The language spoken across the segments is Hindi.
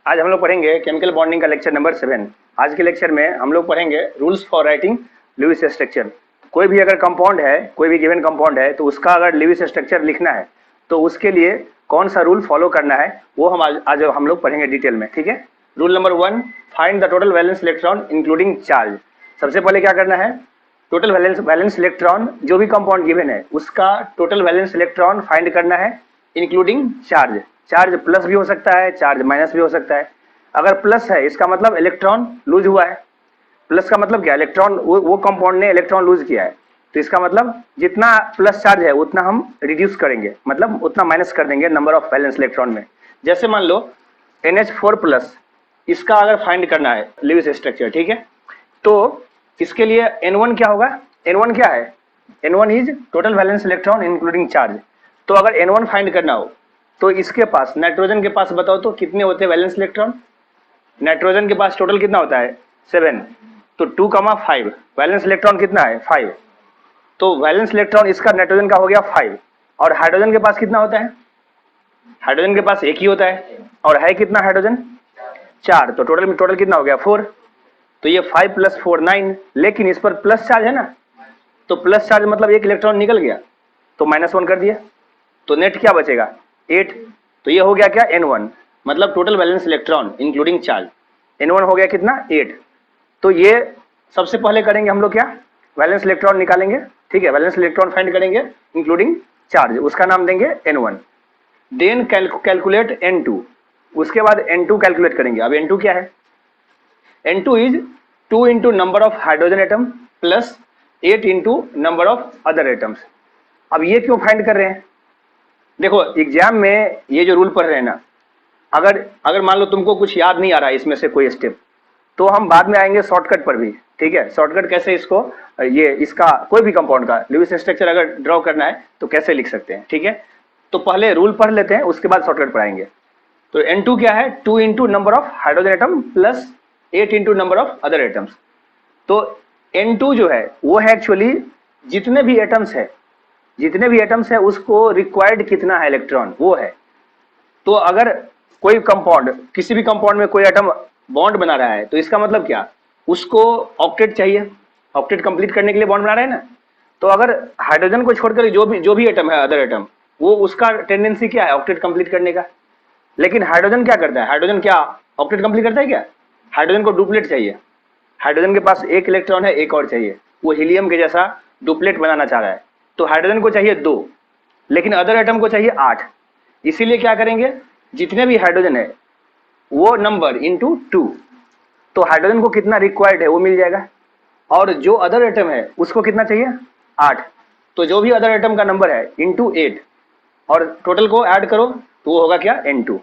आज हम लोग पढ़ेंगे केमिकल बॉन्डिंग का लेक्चर नंबर 7। आज के लेक्चर में हम लोग पढ़ेंगे rules for writing Lewis structure. कोई भी अगर कंपाउंड है, कोई भी गिवन कंपाउंड है, तो उसका अगर लुईस स्ट्रक्चर लिखना है तो उसके लिए कौन सा रूल फॉलो करना है वो आज हम लोग पढ़ेंगे डिटेल में। ठीक है। Rule number 1, find the total valence electron including charge. सबसे पहले क्या करना है, टोटल वैलेंस इलेक्ट्रॉन जो भी कंपाउंड गिवन है उसका टोटल वैलेंस इलेक्ट्रॉन फाइंड करना है इंक्लूडिंग चार्ज। चार्ज प्लस भी हो सकता है, चार्ज माइनस भी हो सकता है। अगर प्लस है इसका मतलब इलेक्ट्रॉन लूज हुआ है। प्लस का मतलब क्या, इलेक्ट्रॉन वो कंपाउंड ने इलेक्ट्रॉन लूज किया है, तो इसका मतलब जितना प्लस चार्ज है उतना हम रिड्यूस करेंगे, मतलब उतना माइनस कर देंगे नंबर ऑफ वैलेंस इलेक्ट्रॉन में। जैसे मान लो NH4+, इसका अगर फाइंड करना है लुईस स्ट्रक्चर, ठीक है, तो इसके लिए N1 क्या होगा, N1 क्या है, N1 is total valence electron including charge. तो अगर N1 फाइंड करना हो तो इसके पास, नाइट्रोजन के पास बताओ तो कितने होते हैं वैलेंस इलेक्ट्रॉन। नाइट्रोजन के पास टोटल कितना होता है 7, तो 2,5 वैलेंस इलेक्ट्रॉन कितना है 5, तो वैलेंस इलेक्ट्रॉन इसका नाइट्रोजन का हो गया 5। और हाइड्रोजन के पास कितना होता है, हाइड्रोजन के पास एक ही होता है और है कितना हाइड्रोजन 4, तो टोटल कितना हो गया 4। तो ये 5 + 4 9, लेकिन इस पर प्लस चार्ज है ना, तो प्लस चार्ज मतलब एक इलेक्ट्रॉन निकल गया तो -1 कर दिया, तो नेट क्या बचेगा 8। तो ये हो गया क्या N1, मतलब total valence electron including charge. N1 हो गया कितना 8। तो ये सबसे पहले करेंगे हम लोग क्या, वैलेंस इलेक्ट्रॉन निकालेंगे, ठीक है, वैलेंस इलेक्ट्रॉन फाइंड करेंगे इंक्लूडिंग चार्ज, उसका नाम देंगे N1। देन कैलकुलेट N2, उसके बाद N2 कैलकुलेट करेंगे। अब N2 क्या है, N2 is 2 into number of hydrogen atom plus 8 into number of other atoms. अब ये क्यों फाइंड कर रहे हैं, देखो एग्जाम में ये जो रूल पढ़ रहे हैं ना, अगर मान लो तुमको कुछ याद नहीं आ रहा है इसमें से कोई स्टेप, तो हम बाद में आएंगे शॉर्टकट पर भी, ठीक है। शॉर्टकट कैसे, इसको ये इसका कोई भी कंपाउंड का लुईस स्ट्रक्चर अगर ड्रॉ करना है तो कैसे लिख सकते हैं, ठीक है। तो पहले रूल पढ़ लेते हैं, उसके बाद शॉर्टकट पढ़ाएंगे। तो N2 क्या है, 2 into number of hydrogen atom plus 8 into number of other atoms. तो N2 जो है वो है एक्चुअली जितने भी एटम्स है उसको रिक्वायर्ड कितना है इलेक्ट्रॉन, वो है। तो अगर कोई कंपाउंड, किसी भी कंपाउंड में कोई एटम बॉन्ड बना रहा है तो इसका मतलब क्या, उसको ऑक्टेट चाहिए, ऑक्टेट कंप्लीट करने के लिए बॉन्ड बना रहा है ना। तो अगर हाइड्रोजन को छोड़कर जो भी एटम है, अदर एटम, वो उसका टेंडेंसी क्या है ऑक्टेट कंप्लीट करने का। लेकिन हाइड्रोजन क्या करता है, हाइड्रोजन क्या ऑक्टेट कंप्लीट करता है क्या, हाइड्रोजन को डुप्लेट चाहिए। हाइड्रोजन के पास एक इलेक्ट्रॉन है, एक और चाहिए, वो हीलियम के जैसा डुप्लेट बनाना चाह रहा है, तो हाइड्रोजन को चाहिए 2, लेकिन अदर एटम को चाहिए 8। इसीलिए क्या करेंगे, जितने भी हाइड्रोजन है वो नंबर इंटू 2, तो हाइड्रोजन को कितना रिक्वायर्ड है वो मिल जाएगा, और जो अदर एटम है उसको कितना चाहिए 8, तो जो भी अदर एटम का नंबर है इंटू 8, और टोटल को ऐड करो तो वो होगा क्या N2।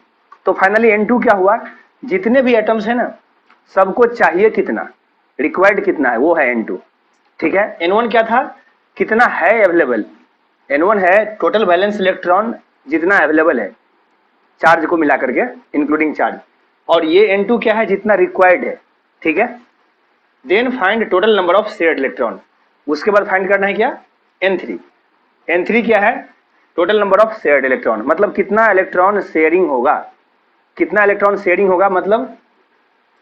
तो फाइनली N2 क्या हुआ, जितने भी एटम्स है ना सबको चाहिए कितना, रिक्वायर्ड कितना है, वो है N2, ठीक है। N1 क्या था, कितना है अवेलेबल, N1 है टोटल वैलेंस इलेक्ट्रॉन जितना अवेलेबल है चार्ज को मिला करके इंक्लूडिंग चार्ज, और ये N2 क्या है, जितना रिक्वायर्ड है, ठीक है। Then find total number of shared electron, उसके बाद फाइंड करना है क्या N3। N3 क्या है, total number of shared electron, मतलब कितना इलेक्ट्रॉन शेयरिंग होगा, कितना इलेक्ट्रॉन शेयरिंग होगा, मतलब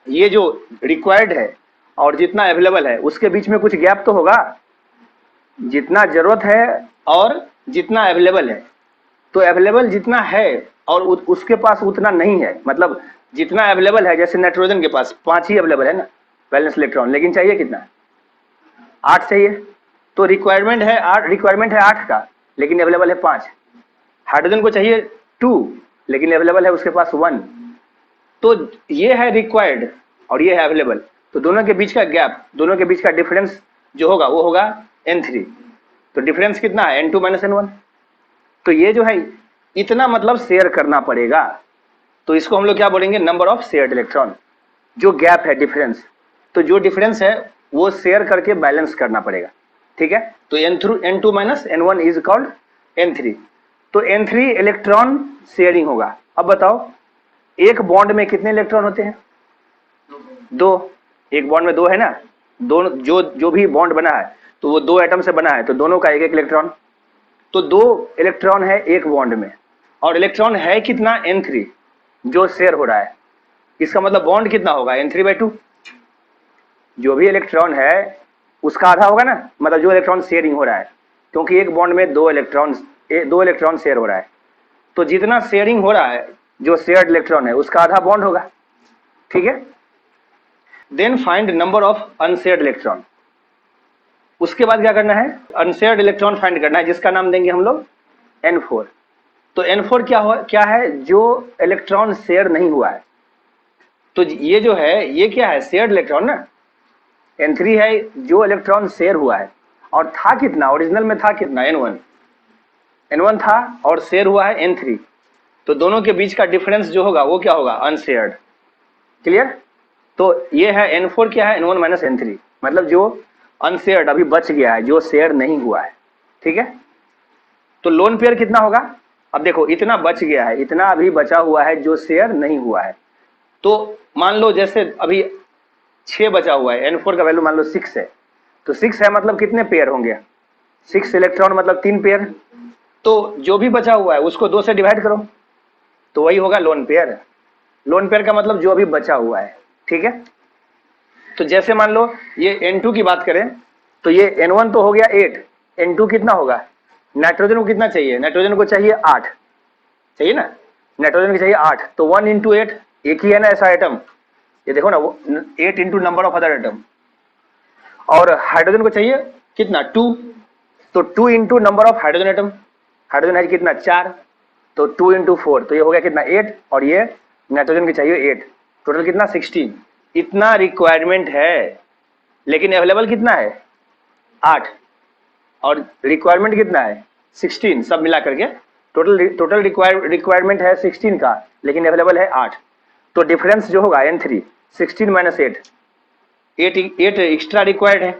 ये जो रिक्वायर्ड है और जितना अवेलेबल है उसके बीच में कुछ गैप तो होगा, जितना जरूरत है और जितना अवेलेबल है, तो अवेलेबल जितना है और उसके पास उतना नहीं है, मतलब जितना अवेलेबल है, जैसे नाइट्रोजन के पास 5 ही अवेलेबल है ना वैलेंस इलेक्ट्रॉन, लेकिन चाहिए कितना 8 चाहिए, तो रिक्वायरमेंट है 8 का, लेकिन अवेलेबल है 5। हाइड्रोजन को चाहिए 2, लेकिन अवेलेबल है उसके पास 1। तो ये है रिक्वायर्ड और ये है अवेलेबल, तो दोनों के बीच का गैप, दोनों के बीच का डिफरेंस जो होगा वो होगा N3। तो डिफरेंस कितना है N2 - N1, तो ये जो है इतना मतलब शेयर करना पड़ेगा, तो इसको हम लोग क्या बोलेंगे, नंबर ऑफ शेयर्ड इलेक्ट्रॉन। जो गैप है डिफरेंस, तो जो डिफरेंस है वो शेयर करके बैलेंस करना पड़ेगा, ठीक है। तो N2 - N1 is called N3। तो N3 इलेक्ट्रॉन शेयरिंग होगा। अब बताओ एक बॉन्ड में कितने इलेक्ट्रॉन होते हैं, 2, एक बॉन्ड में 2 है ना, दोनों जो भी बॉन्ड बना है तो वो 2 एटम से बना है, तो दोनों का एक इलेक्ट्रॉन, तो 2 इलेक्ट्रॉन है एक बॉन्ड में, और इलेक्ट्रॉन है कितना N3 जो शेयर हो रहा है, इसका मतलब बॉन्ड कितना होगा, N3/2। जो भी इलेक्ट्रॉन है उसका आधा होगा ना, मतलब जो इलेक्ट्रॉन शेयरिंग हो रहा है, क्योंकि एक बॉन्ड में दो इलेक्ट्रॉन शेयर हो रहा है, तो जितना शेयरिंग हो रहा है जो शेयर्ड इलेक्ट्रॉन है उसका आधा बॉन्ड होगा, ठीक है। Then find number of unshared electron. उसके बाद क्या करना है, अनशेयर्ड इलेक्ट्रॉन फाइंड करना है, जिसका नाम देंगे हम लोग N4। तो N4 क्या है, जो इलेक्ट्रॉन शेयर नहीं हुआ है। तो ये जो है ये क्या है, शेयर्ड इलेक्ट्रॉन ना। N3 है जो इलेक्ट्रॉन शेयर हुआ है, और था कितना, ओरिजिनल में था कितना, N1 था, और शेयर हुआ है N3। तो दोनों के बीच का डिफरेंस जो होगा वो क्या होगा, अनशेयर्ड। क्लियर। तो ये है N4 क्या है, N1 माइनस N3, मतलब जो अनशेयर्ड अभी बच गया है, जो शेयर नहीं हुआ है, ठीक है। तो लोन पेयर कितना होगा, अब देखो इतना बच गया है, इतना अभी बचा हुआ है जो शेयर नहीं हुआ है। तो मान लो जैसे अभी 6 बचा हुआ है, N4 का वैल्यू मान लो 6 है, तो 6 है मतलब कितने पेयर होंगे, 6 इलेक्ट्रॉन मतलब 3 पेयर। तो जो भी बचा हुआ है उसको 2 से डिवाइड करो, तो वही होगा लोन पेयर। लोन पेयर का मतलब जो अभी बचा हुआ है, ठीक है। तो जैसे मान लो ये N2 की बात करें, तो ये N1 तो हो गया 8, N2 कितना होगा, नाइट्रोजन को कितना चाहिए, नाइट्रोजन को चाहिए 8, चाहिए ना, नाइट्रोजन को चाहिए 8, तो 1 इंटू 8, एक ही है ना ऐसा आइटम, ये देखो ना, वो 8 into number of other item. और हाइड्रोजन को चाहिए कितना, 2, तो 2 into number of hydrogen atom, hydrogen है कितना 4, तो 2 इंटू 4, तो ये हो गया कितना 8, और ये नाइट्रोजन की चाहिए 8, टोटल कितना 16। इतना रिक्वायरमेंट है, लेकिन अवेलेबल कितना है 8, और रिक्वायरमेंट कितना है 16, सब मिला करके टोटल रिक्वायरमेंट है 16 का, लेकिन अवेलेबल है 8। तो डिफरेंस जो होगा N3 16 माइनस 8 एक्स्ट्रा रिक्वायर्ड है,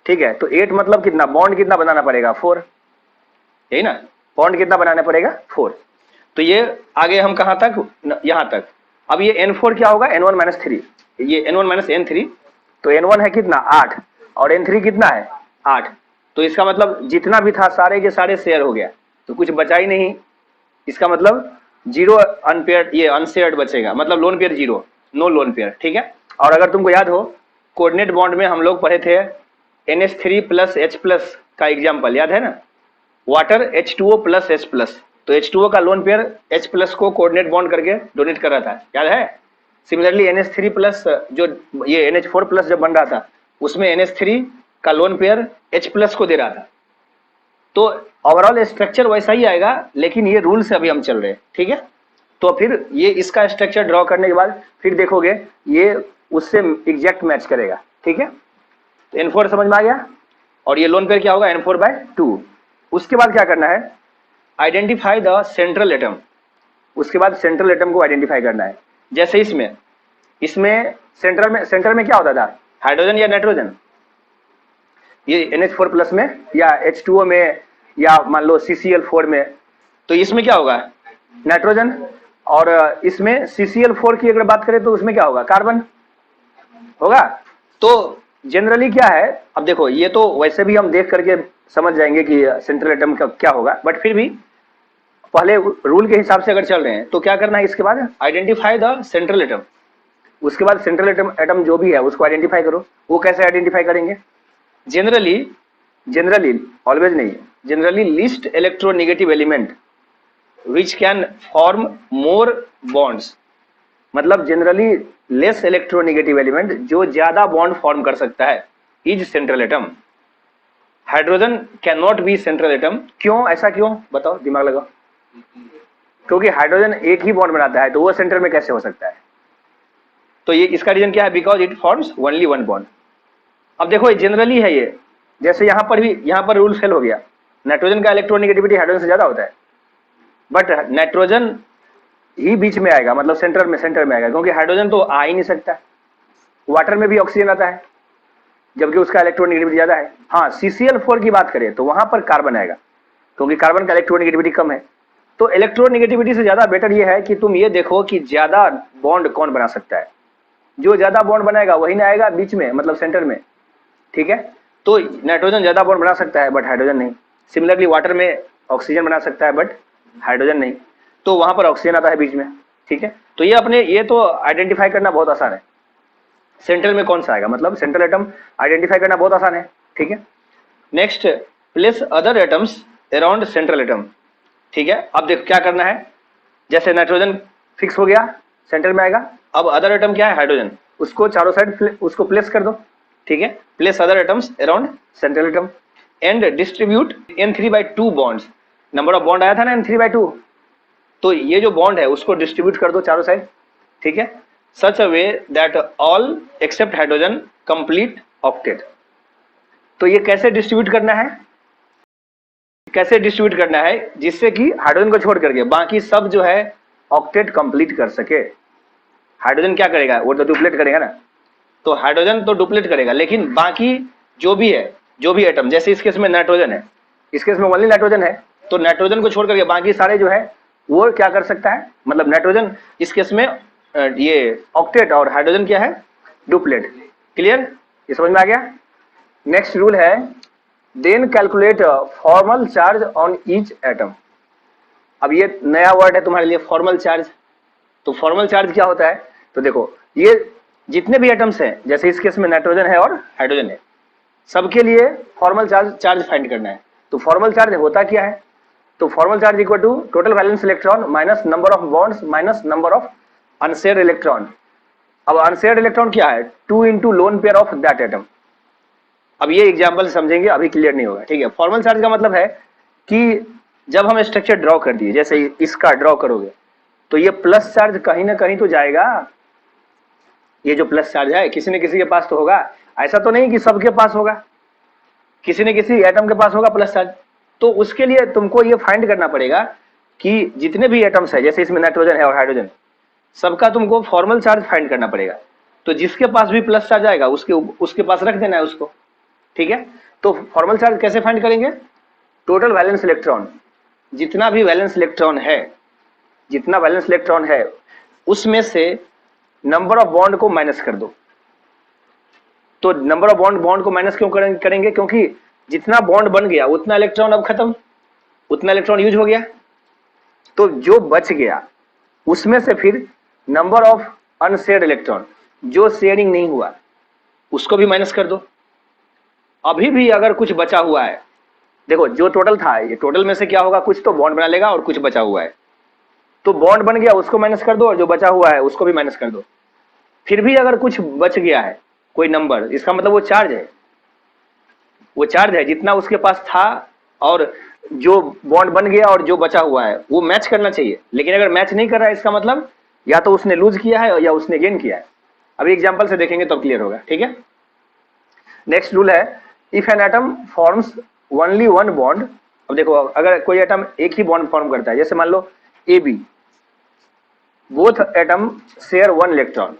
ठीक है। तो 8 मतलब कितना, बॉन्ड कितना बनाना पड़ेगा 4, यही ना, बॉन्ड कितना बनाना पड़ेगा 4। तो ये आगे हम कहाँ तक, यहाँ तक। अब ये N4 क्या होगा, N1 माइनस 3, ये N1 माइनस N3, तो N1 है कितना 8, और N3 कितना है 8, तो इसका मतलब जितना भी था सारे के सारे शेयर हो गया, तो कुछ बचा ही नहीं। इसका मतलब 0 अनपेयर्ड, ये अनशेयर्ड बचेगा, मतलब lone pair 0, no lone pair, ठीक है। और अगर तुमको याद हो कोऑर्डिनेट बॉन्ड में हम लोग पढ़े थे NH3 प्लस H प्लस का एग्जाम्पल, याद है ना, water H2O plus H plus, तो H2O का लोन पेयर H प्लस को कोऑर्डिनेट बॉन्ड करके डोनेट कर रहा था, याद है। सिमिलरली NH3 प्लस जो ये NH4 प्लस जब बन रहा था, उसमें NH3 का लोन पेयर H प्लस को दे रहा था। तो ओवरऑल स्ट्रक्चर वैसा ही आएगा, लेकिन ये रूल से अभी हम चल रहे हैं, ठीक है। तो फिर ये इसका स्ट्रक्चर ड्रॉ करने के बाद फिर देखोगे ये उससे एग्जैक्ट मैच करेगा, ठीक है। तो N4 समझ में आ गया, और ये लोन पेयर क्या होगा N4/2। उसके बाद क्या करना है, आइडेंटिफाई द सेंट्रल एटम। उसके बाद सेंट्रल एटम को आइडेंटिफाई करना है। जैसे इसमें सेंटर में क्या होता था, हाइड्रोजन या नाइट्रोजन, ये NH4 प्लस में या H2O में या मान लो CCl4 में, तो इसमें क्या होगा नाइट्रोजन, और इसमें CCl4 की अगर बात करें तो उसमें क्या होगा, कार्बन होगा। तो जनरली क्या है, अब देखो ये तो वैसे भी हम देख करके समझ जाएंगे कि सेंट्रल एटम का क्या होगा, बट फिर भी पहले रूल के हिसाब से अगर चल रहे हैं तो क्या करना है, इसके बाद आइडेंटिफाई द सेंट्रल एटम। उसके बाद सेंट्रल एटम जो भी है उसको आइडेंटिफाई करो। वो कैसे आइडेंटिफाई करेंगे, जनरली ऑलवेज नहीं, generally list electronegative element which can form more bonds, मतलब जनरली लेस इलेक्ट्रोनेगेटिव एलिमेंट जो ज्यादा बॉन्ड फॉर्म कर सकता है is central atom. Hydrogen can not be central atom, क्यों, ऐसा क्यों बताओ, दिमाग लगाओ। क्योंकि हाइड्रोजन एक ही बॉन्ड बनाता है, तो वो सेंटर में कैसे हो सकता है। तो ये इसका रीजन क्या है, because it forms only one bond. अब देखो जनरली है ये, जैसे यहाँ पर भी, यहाँ पर रूल फेल हो गया, नाइट्रोजन का इलेक्ट्रोनेगेटिविटी हाइड्रोजन से ज्यादा होता है, बट नाइट्रोजन ही बीच में आएगा, मतलब सेंटर में आएगा, क्योंकि हाइड्रोजन तो आ ही नहीं सकता। वाटर में भी ऑक्सीजन आता है, जबकि उसका इलेक्ट्रोनेगेटिविटी ज्यादा है। हाँ, CCl4 की बात करें तो वहां पर कार्बन आएगा, क्योंकि कार्बन का इलेक्ट्रोनेगेटिविटी कम है। तो इलेक्ट्रोनेगेटिविटी से ज्यादा बेटर ये है कि तुम ये देखो कि ज्यादा बॉन्ड कौन बना सकता है, जो ज्यादा बॉन्ड बनाएगा वही ना आएगा बीच में, मतलब सेंटर में, ठीक है। तो नाइट्रोजन ज्यादा बॉन्ड बना सकता है बट हाइड्रोजन नहीं। सिमिलरली वाटर में ऑक्सीजन बना सकता है बट हाइड्रोजन नहीं, तो वहां पर ऑक्सीजन आता है बीच में, ठीक है। तो ये अपने ये तो आइडेंटिफाई करना बहुत आसान है, सेंट्रल में कौन सा आएगा, मतलब सेंट्रल एटम आइडेंटिफाई करना बहुत आसान है, ठीक है। Next, place other atoms around central atom, ठीक है। अब देखो क्या करना है, जैसे नाइट्रोजन फिक्स हो गया, सेंटर में आएगा। अब अदर एटम क्या है, हाइड्रोजन, उसको चारों साइड उसको प्लेस कर दो, ठीक है। Place other atoms around central atom and distribute N3/2 bonds, number of bond आया था ना N3/2, तो ये जो बॉन्ड है उसको डिस्ट्रीब्यूट कर दो चारों साइड, ठीक है। Such a way that all except hydrogen complete octet. तो ये कैसे डिस्ट्रीब्यूट करना है, कैसे डिस्ट्रीब्यूट करना है, जिससे कि हाइड्रोजन को छोड़ करके बाकी सब जो है ऑक्टेट कंप्लीट कर सके। हाइड्रोजन क्या करेगा, वो तो डुप्लेट करेगा ना, तो हाइड्रोजन तो डुप्लेट करेगा, लेकिन बाकी जो भी है, जो भी एटम, जैसे इस केस में नाइट्रोजन है, इस केस में ओनली नाइट्रोजन है, तो नाइट्रोजन को छोड़ करके बाकी सारे जो है वो क्या कर सकता है, मतलब नाइट्रोजन इस केस में ये ऑक्टेट और हाइड्रोजन क्या है, डुप्लेट। क्लियर, ये समझ में आ गया। नेक्स्ट रूल है, then calculate formal charge on each atom. अब ये नया वर्ड है तुम्हारे लिए, फॉर्मल चार्ज। तो फॉर्मल चार्ज क्या होता है, तो देखो ये जितने भी एटम्स हैं, जैसे इस केस में नाइट्रोजन है और हाइड्रोजन है, सबके लिए फॉर्मल चार्ज फाइंड करना है। तो फॉर्मल चार्ज होता क्या है, तो formal charge equal to total valence electron minus number of bonds minus number of unshared electron. अब अनशेयर्ड इलेक्ट्रॉन क्या है, 2 into lone pair of that atom. अब ये एग्जाम्पल समझेंगे, अभी क्लियर नहीं होगा, ठीक है। फॉर्मल चार्ज का मतलब है कि जब हम स्ट्रक्चर ड्रॉ कर दिए, जैसे इसका ड्रॉ करोगे, तो ये प्लस चार्ज कहीं ना कहीं तो जाएगा। ये जो प्लस चार्ज है किसी न किसी के पास तो होगा, ऐसा तो नहीं कि सबके पास होगा, किसी न किसी एटम के पास होगा प्लस चार्ज। तो उसके लिए तुमको ये फाइंड करना पड़ेगा कि जितने भी एटम्स है, जैसे इसमें नाइट्रोजन है और हाइड्रोजन, सबका तुमको फॉर्मल चार्ज फाइंड करना पड़ेगा। तो जिसके पास भी प्लस चार्ज आएगा उसके पास रख देना है उसको, ठीक है। तो फॉर्मल चार्ज कैसे फाइंड करेंगे, टोटल वैलेंस इलेक्ट्रॉन, जितना भी वैलेंस इलेक्ट्रॉन है, जितना वैलेंस इलेक्ट्रॉन है उसमें से नंबर ऑफ बॉन्ड को माइनस कर दो। तो नंबर ऑफ बॉन्ड को माइनस क्यों करेंगे, क्योंकि जितना बॉन्ड बन गया उतना इलेक्ट्रॉन अब खत्म, उतना इलेक्ट्रॉन यूज हो गया। तो जो बच गया उसमें से फिर नंबर ऑफ अनशेयर्ड इलेक्ट्रॉन, जो शेयरिंग नहीं हुआ, उसको भी माइनस कर दो। अभी भी अगर कुछ बचा हुआ है, देखो जो टोटल था, ये टोटल में से क्या होगा, कुछ तो बॉन्ड बना लेगा और कुछ बचा हुआ है, तो बॉन्ड बन गया उसको माइनस कर दो और जो बचा हुआ है उसको भी माइनस कर दो। फिर भी अगर कुछ बच गया है कोई नंबर, इसका मतलब वो चार्ज है, वो चार्ज है जितना उसके पास था, और जो बॉन्ड बन गया और जो बचा हुआ है वो मैच करना चाहिए। लेकिन अगर मैच नहीं कर रहा है, इसका मतलब या तो उसने लूज किया है या उसने गेन किया है। अभी एग्जांपल से देखेंगे तो क्लियर होगा, ठीक है। नेक्स्ट रूल है, if an atom forms only one bond. अब देखो अगर कोई एटम एक ही बॉन्ड फॉर्म करता है, जैसे मान लो A B, both atom share one electron,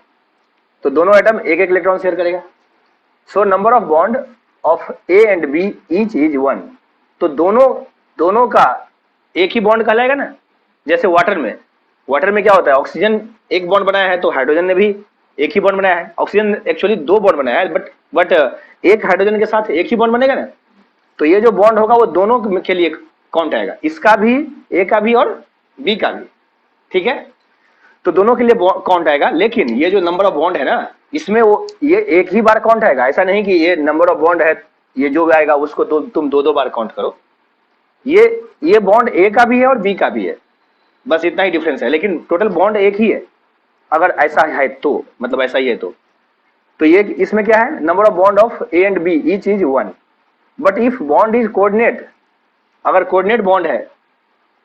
तो दोनों एटम एक एक इलेक्ट्रॉन शेयर करेगा। So number of bond of A and B each is 1। तो दोनों का एक ही बॉन्ड कहलाएगा ना। जैसे वाटर में क्या होता है, ऑक्सीजन एक बॉन्ड बनाया है तो हाइड्रोजन ने भी एक ही बॉन्ड बनाया है। ऑक्सीजन एक्चुअली 2 बॉन्ड बनाया है, बट एक हाइड्रोजन के साथ एक ही बॉन्ड बनेगा ना। तो ये जो बॉन्ड होगा वो दोनों के लिए काउंट आएगा, इसका भी, ए का भी और बी का भी, ठीक है। तो दोनों के लिए काउंट आएगा। लेकिन ये जो नंबर ऑफ बॉन्ड है ना, इसमें वो ये एक ही बार काउंट आएगा, ऐसा नहीं कि ये नंबर ऑफ बॉन्ड है, ये जो आएगा उसको तुम दो बार काउंट करो। ये बॉन्ड ए का भी है और बी का भी है, बस इतना ही डिफरेंस है, लेकिन टोटल बॉन्ड एक ही है। अगर ऐसा है तो मतलब ऐसा ही है तो ये इसमें क्या है, number of bond of A and B each is 1। But if bond is coordinate, अगर कोऑर्डिनेट बॉन्ड है,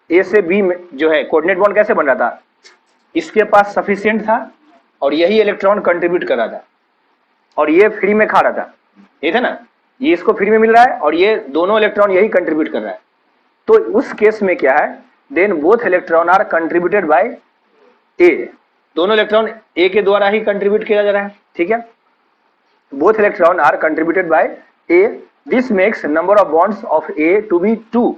ए से बी में जो है कोऑर्डिनेट बॉन्ड कैसे बन रहा था, इसके पास सफिशिएंट था और यही इलेक्ट्रॉन कंट्रीब्यूट कर रहा था और ये फ्री में खा रहा था, ये था ना, ये इसको फ्री में मिल रहा है और ये दोनों इलेक्ट्रॉन यही कंट्रीब्यूट कर रहा है। तो उस केस में क्या है, then both electron are contributed by A. दोनों इलेक्ट्रॉन ए के द्वारा ही कंट्रीब्यूट किया जा रहा है, ठीक है। Both electron are contributed by A, this makes number of bonds of A to B 2।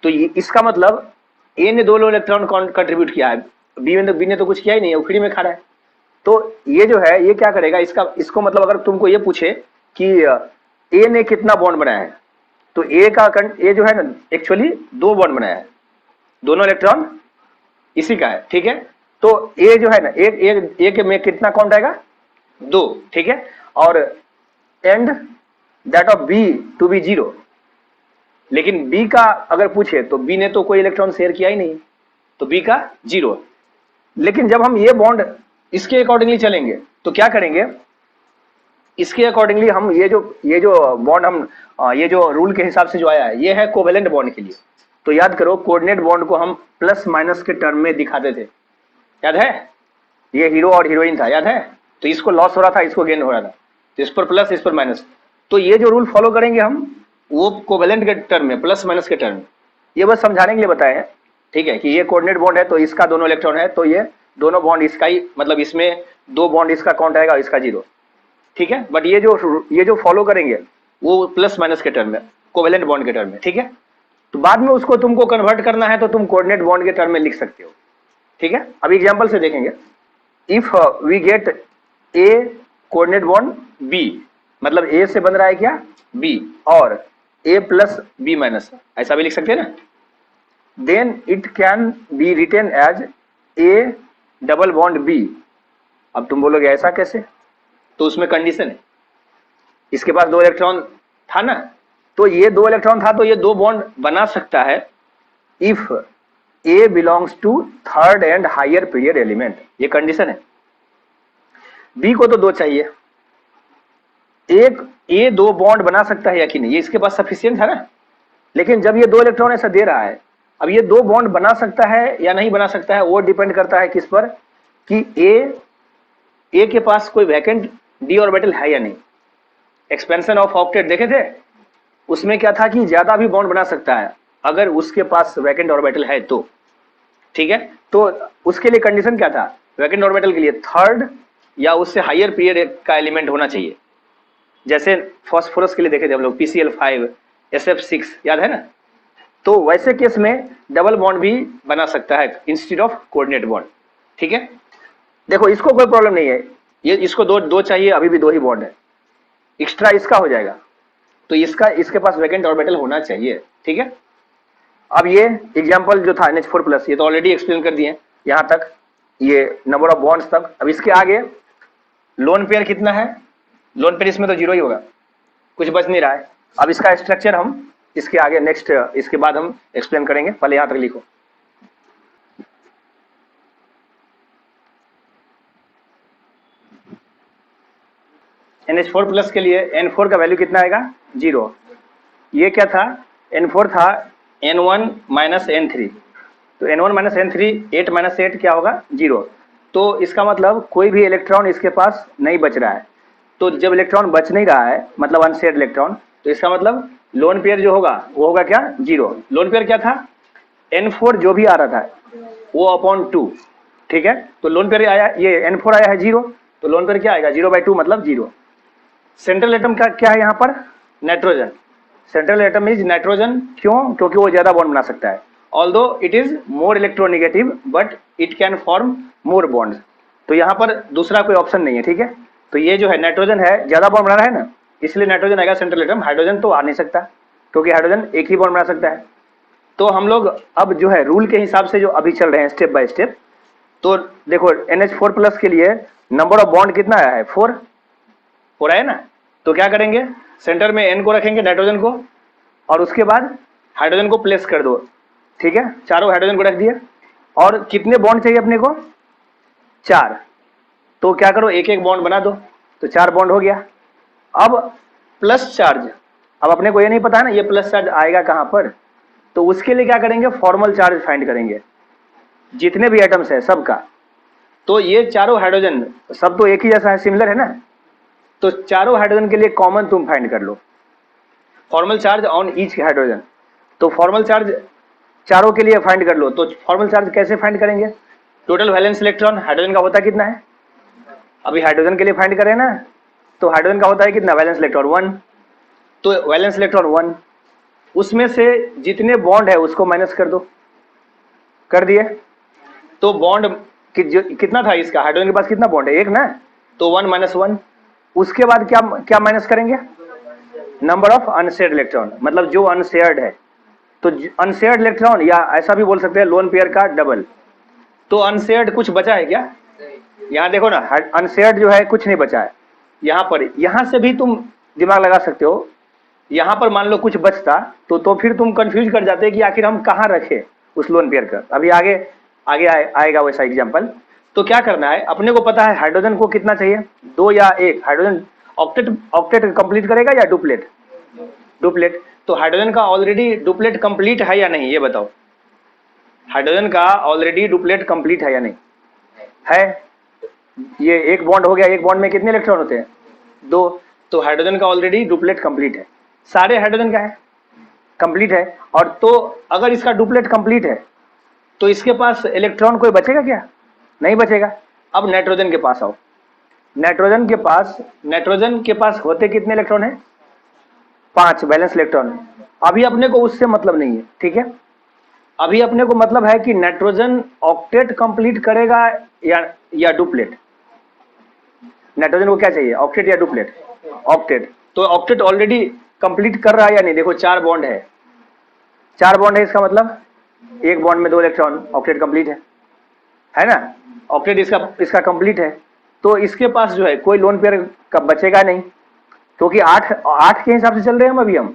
तो इसका मतलब ए ने 2 इलेक्ट्रॉन कंट्रीब्यूट किया है, बी ने तो कुछ किया ही नहीं है, वो फ्री में खा रहा है। तो ये जो है ये क्या करेगा, इसको मतलब अगर तुमको ये पूछे कि ए ने कितना बॉन्ड बनाया है, तो ए जो है ना एक्चुअली 2 बॉन्ड बनाया है, दोनों इलेक्ट्रॉन इसी का है, ठीक है। तो ए जो है ना, एक में कितना काउंट आएगा, 2, ठीक है। और and that of B to B 0, लेकिन बी का अगर पूछे तो बी ने तो कोई इलेक्ट्रॉन शेयर किया ही नहीं, तो बी का 0। लेकिन जब हम ये बॉन्ड इसके अकॉर्डिंगली चलेंगे तो क्या करेंगे, इसके अकॉर्डिंगली हम ये जो बॉन्ड हम ये जो रूल के हिसाब से जो आया है, ये है कोवेलेंट बॉन्ड के लिए। तो याद करो, कोऑर्डिनेट बॉन्ड को हम प्लस माइनस के टर्म में दिखाते थे, याद है, ये हीरो और हीरोइन था, याद है। तो इसको लॉस हो रहा था, इसको गेन हो रहा था, तो इस पर प्लस इस पर माइनस। तो ये जो रूल फॉलो करेंगे हम, वो कोवेलेंट के टर्म में, प्लस माइनस के टर्म में। ये बस समझाने के लिए बताए हैं, ठीक है, कि ये कोऑर्डिनेट बॉन्ड है तो इसका दोनों इलेक्ट्रॉन है, तो ये दोनों बॉन्ड इसका ही, मतलब इसमें 2 बॉन्ड इसका काउंट आएगा, इसका 0, ठीक है। बट ये जो फॉलो करेंगे वो प्लस माइनस के टर्म में, कोवेलेंट बॉन्ड के टर्म में, ठीक है। तो बाद में उसको तुमको कन्वर्ट करना है तो तुम कोऑर्डिनेट बॉन्ड के टर्म में लिख सकते हो, ठीक है। अभी एग्जांपल से देखेंगे। If we get a coordinate bond B, मतलब ए से बन रहा है क्या, बी, और ए प्लस बी माइनस, ऐसा भी लिख सकते हैं ना। Then it can be written as A double bond B. अब तुम बोलोगे ऐसा कैसे, तो उसमें कंडीशन है, इसके पास 2 इलेक्ट्रॉन था ना, तो ये 2 इलेक्ट्रॉन था तो ये 2 बॉन्ड बना सकता है if A belongs to third and higher period element, ये कंडीशन है। बी को तो 2 चाहिए, एक ए 2 बॉन्ड बना सकता है या कि नहीं, ये इसके पास सफिशिएंट है ना। लेकिन जब ये 2 इलेक्ट्रॉन ऐसा दे रहा है, अब ये 2 बॉन्ड बना सकता है या नहीं बना सकता है, वो डिपेंड करता है किस पर, कि ए के पास कोई वैकेंट डी ऑर्बिटल है या नहीं। एक्सपेंशन ऑफ ऑक्टेट देखे थे, उसमें क्या था कि ज्यादा भी बॉन्ड बना सकता है अगर उसके पास वैकेंट ऑर्बिटल है तो, ठीक है। तो उसके लिए कंडीशन क्या था, वैकेंट ऑर्बिटल के लिए थर्ड या उससे हायर पीरियड का एलिमेंट होना चाहिए। जैसे फास्फोरस के लिए देखे थे हम लोग, PCl5, SF6, याद है ना। तो वैसे केस में डबल बॉन्ड भी बना सकता है इंस्टेड ऑफ कोऑर्डिनेट बॉन्ड, ठीक है। देखो इसको कोई प्रॉब्लम नहीं है, ये इसको दो चाहिए, अभी भी 2 ही बॉन्ड है, एक्स्ट्रा इसका हो जाएगा, तो इसके पास वैकेंट ऑर्बिटल होना चाहिए, ठीक है। अब ये एग्जांपल जो था NH4+, ये तो ऑलरेडी एक्सप्लेन कर दिए यहां तक, ये नंबर ऑफ बॉन्ड्स तक। अब इसके आगे लोन पेयर कितना है, लोन पेयर इसमें तो 0 ही होगा, कुछ बच नहीं रहा है। अब इसका स्ट्रक्चर हम इसके आगे नेक्स्ट, इसके बाद हम एक्सप्लेन करेंगे, पहले यहां तक लिखो। NH4+ के लिए N4 का वैल्यू कितना आएगा, 0। ये क्या था, N4 था N1 माइनस N3, तो N1 माइनस N3, 8 माइनस 8 क्या होगा, 0। तो इसका मतलब कोई भी इलेक्ट्रॉन इसके पास नहीं बच रहा है। तो जब इलेक्ट्रॉन बच नहीं रहा है, मतलब अनशेयर्ड इलेक्ट्रॉन, तो इसका मतलब लोन पेयर जो होगा वो होगा क्या, 0। लोन पेयर क्या था, N4 जो भी आ रहा था वो अपॉन 2, ठीक है। तो लोन पेयर आया, ये N4 आया है 0, तो लोन पेयर क्या आएगा, 0/2 मतलब 0। सेंट्रल एटम का क्या है यहाँ पर, nitrogen. Central atom is nitrogen, क्यों, क्योंकि वो ज्यादा बॉन्ड बना सकता है। Although it is more electronegative but it can form more bonds. तो यहाँ पर दूसरा कोई ऑप्शन नहीं है, ठीक है। तो ये जो है नाइट्रोजन है, ज्यादा बॉन्ड बना रहा है ना, इसलिए नाइट्रोजन आएगा सेंट्रल एटम। हाइड्रोजन तो आ नहीं सकता, क्योंकि हाइड्रोजन एक ही बॉन्ड बना सकता है। तो हम लोग अब जो है रूल के हिसाब से जो अभी चल रहे हैं स्टेप बाय स्टेप, तो देखो NH4+ के लिए नंबर ऑफ बॉन्ड कितना आया है, 4 हो रहा है ना। तो क्या करेंगे, सेंटर में N को रखेंगे, नाइट्रोजन को, और उसके बाद हाइड्रोजन को प्लेस कर दो, ठीक है। चारों हाइड्रोजन को रख दिए, और कितने बॉन्ड चाहिए अपने को, 4। तो क्या करो, एक एक बॉन्ड बना दो, तो 4 बॉन्ड हो गया। अब प्लस चार्ज, अब अपने को ये नहीं पता है ना ये प्लस चार्ज आएगा कहां पर, तो उसके लिए क्या करेंगे, फॉर्मल चार्ज फाइंड करेंगे जितने भी एटम्स है सबका। तो ये चारों हाइड्रोजन सब तो एक ही जैसा है, सिमिलर है ना, तो चारों हाइड्रोजन के लिए कॉमन तुम फाइंड कर लो, formal charge on each hydrogen. तो फॉर्मल चार्ज चारों के लिए फाइंड कर लो। तो फॉर्मल चार्ज कैसे फाइंड करेंगे, टोटल वैलेंस इलेक्ट्रॉन हाइड्रोजन का होता कितना है, अभी हाइड्रोजन के लिए फाइंड करें ना, तो हाइड्रोजन का होता है कितना, वैलेंस इलेक्ट्रॉन 1। तो वैलेंस इलेक्ट्रॉन 1, उसमें से जितने बॉन्ड है उसको माइनस कर दो, कर दिए। तो बॉन्ड कितना था इसका, हाइड्रोजन के पास कितना बॉन्ड है, 1 ना, तो 1 - 1। उसके बाद क्या क्या माइनस करेंगे, नंबर ऑफ अनशेयर्ड इलेक्ट्रॉन, मतलब जो अनशेयर्ड है। तो अनशेयर्ड इलेक्ट्रॉन, या ऐसा भी बोल सकते हैं लोन पेयर का डबल। तो अनशेयर्ड कुछ बचा है क्या? यहाँ देखो ना, अनशेयर्ड जो है कुछ नहीं बचा है। यहाँ पर, यहाँ से भी तुम दिमाग लगा सकते हो। यहाँ पर मान लो कुछ बचता तो फिर तुम कंफ्यूज कर जाते कि आखिर हम कहाँ रखे उस लोन पेयर का। अभी आगे आगे आएगा वैसा एग्जाम्पल। तो क्या करना है, अपने को पता है हाइड्रोजन को कितना चाहिए, 2 या 1 हाइड्रोजन। ऑक्टेट कंप्लीट करेगा या डुप्लेट? डुप्लेट। तो हाइड्रोजन का ऑलरेडी डुप्लेट कंप्लीट है या नहीं, ये बताओ। हाइड्रोजन का ऑलरेडी डुप्लेट कंप्लीट है या नहीं है? ये एक बॉन्ड हो गया, एक बॉन्ड में कितने इलेक्ट्रॉन होते हैं? 2। तो हाइड्रोजन का ऑलरेडी डुप्लेट कंप्लीट है। सारे हाइड्रोजन का है कंप्लीट है। और तो अगर इसका डुप्लेट कंप्लीट है तो इसके पास इलेक्ट्रॉन कोई बचेगा क्या? नहीं बचेगा। अब नाइट्रोजन के पास आओ। नाइट्रोजन के पास होते कितने इलेक्ट्रॉन है? 5 वैलेंस इलेक्ट्रॉन। अभी अपने को उससे मतलब नहीं है, ठीक है। अभी अपने को मतलब है कि नाइट्रोजन ऑक्टेट कंप्लीट करेगा या डुप्लेट। नाइट्रोजन को क्या चाहिए, ऑक्टेट या डुप्लेट? ऑक्टेट। तो ऑक्टेट ऑलरेडी कंप्लीट कर रहा है या नहीं? देखो 4 बॉन्ड है, 4 बॉन्ड है, इसका मतलब एक बॉन्ड में 2 इलेक्ट्रॉन, ऑक्टेट कंप्लीट है ना। ऑक्टेट इसका कंप्लीट है। तो इसके पास जो है कोई लोन पेयर का बचेगा नहीं, क्योंकि 8 के हिसाब से चल रहे हैं हम